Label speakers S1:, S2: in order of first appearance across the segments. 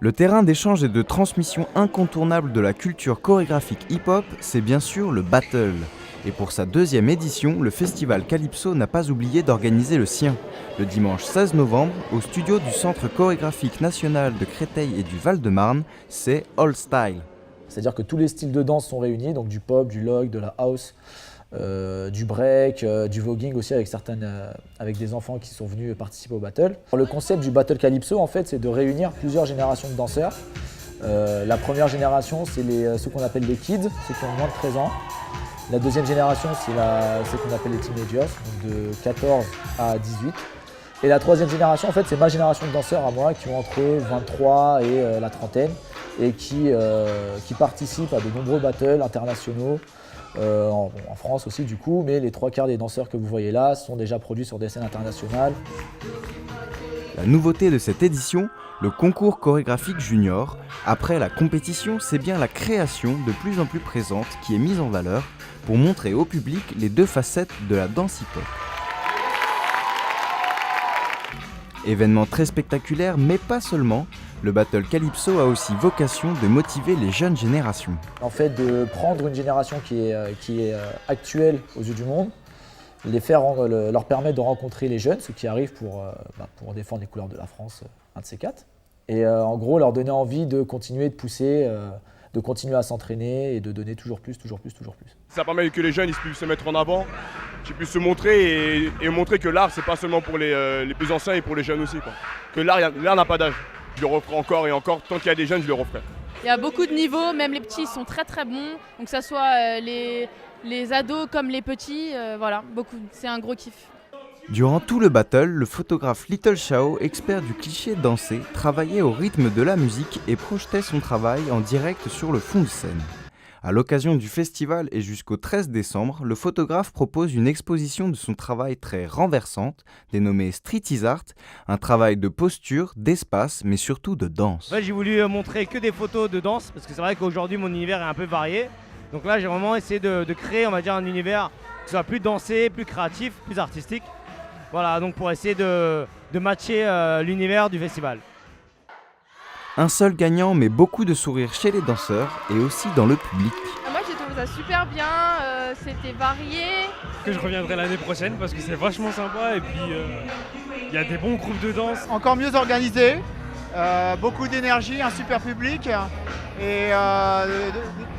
S1: Le terrain d'échange et de transmission incontournable de la culture chorégraphique hip-hop, c'est bien sûr le battle. Et pour sa deuxième édition, le festival Calypso n'a pas oublié d'organiser le sien. Le dimanche 16 novembre, au studio du Centre chorégraphique national de Créteil et du Val-de-Marne, c'est All Style.
S2: C'est-à-dire que tous les styles de danse sont réunis, donc du pop, du log, de la house, du break, du voguing aussi avec des enfants qui sont venus participer au battle. Le concept du battle Calypso, en fait, c'est de réunir plusieurs générations de danseurs. La première génération, c'est ceux qu'on appelle les kids, ceux qui ont moins de 13 ans. La deuxième génération, c'est ceux qu'on appelle les teenagers, donc de 14 à 18. Et la troisième génération, en fait, c'est ma génération de danseurs à moi qui ont entre 23 et la trentaine et qui participent à de nombreux battles internationaux, en France aussi du coup, mais les 3/4 des danseurs que vous voyez là sont déjà produits sur des scènes internationales.
S1: La nouveauté de cette édition, le concours chorégraphique junior. Après la compétition, c'est bien la création de plus en plus présente qui est mise en valeur pour montrer au public les deux facettes de la danse hip-hop. Événement très spectaculaire, mais pas seulement, le Battle Calypso a aussi vocation de motiver les jeunes générations.
S2: En fait, de prendre une génération qui est actuelle aux yeux du monde, leur permettre de rencontrer les jeunes, ceux qui arrivent pour défendre les couleurs de la France, un de ces quatre. Et en gros, leur donner envie de continuer de pousser, de continuer à s'entraîner et de donner toujours plus.
S3: Ça permet que les jeunes ils puissent se mettre en avant, qu'ils puissent se montrer et montrer que l'art, c'est pas seulement pour les plus anciens et pour les jeunes aussi, quoi. Que l'art n'a pas d'âge. Je le referai encore et encore, tant qu'il y a des jeunes, je le referai.
S4: Il y a beaucoup de niveaux, même les petits sont très très bons, donc que ça soit les ados comme les petits, voilà, beaucoup, c'est un gros kiff.
S1: Durant tout le battle, le photographe Little Shao, expert du cliché dansé, travaillait au rythme de la musique et projetait son travail en direct sur le fond de scène. À l'occasion du festival et jusqu'au 13 décembre, le photographe propose une exposition de son travail très renversante, dénommée Street is Art, un travail de posture, d'espace, mais surtout de danse.
S5: En fait, j'ai voulu montrer que des photos de danse, parce que c'est vrai qu'aujourd'hui mon univers est un peu varié. Donc là, j'ai vraiment essayé de créer, on va dire, un univers qui soit plus dansé, plus créatif, plus artistique. Voilà, donc pour essayer de matcher l'univers du festival.
S1: Un seul gagnant, mais beaucoup de sourires chez les danseurs et aussi dans le public.
S4: Moi j'ai trouvé ça super bien, c'était varié.
S6: Que je reviendrai l'année prochaine parce que c'est vachement sympa et puis il y a des bons groupes de danse.
S7: Encore mieux organisé, beaucoup d'énergie, un super public et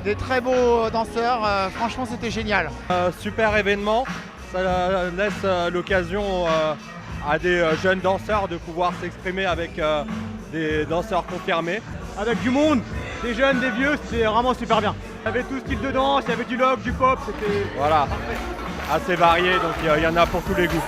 S7: des très beaux danseurs, franchement c'était génial.
S8: Super événement, ça laisse l'occasion à des jeunes danseurs de pouvoir s'exprimer avec des danseurs confirmés.
S7: Avec du monde, des jeunes, des vieux, c'était vraiment super bien. Il y avait tout style de danse, il y avait du log, du pop, c'était
S8: Voilà, assez varié, donc il y en a pour tous les goûts.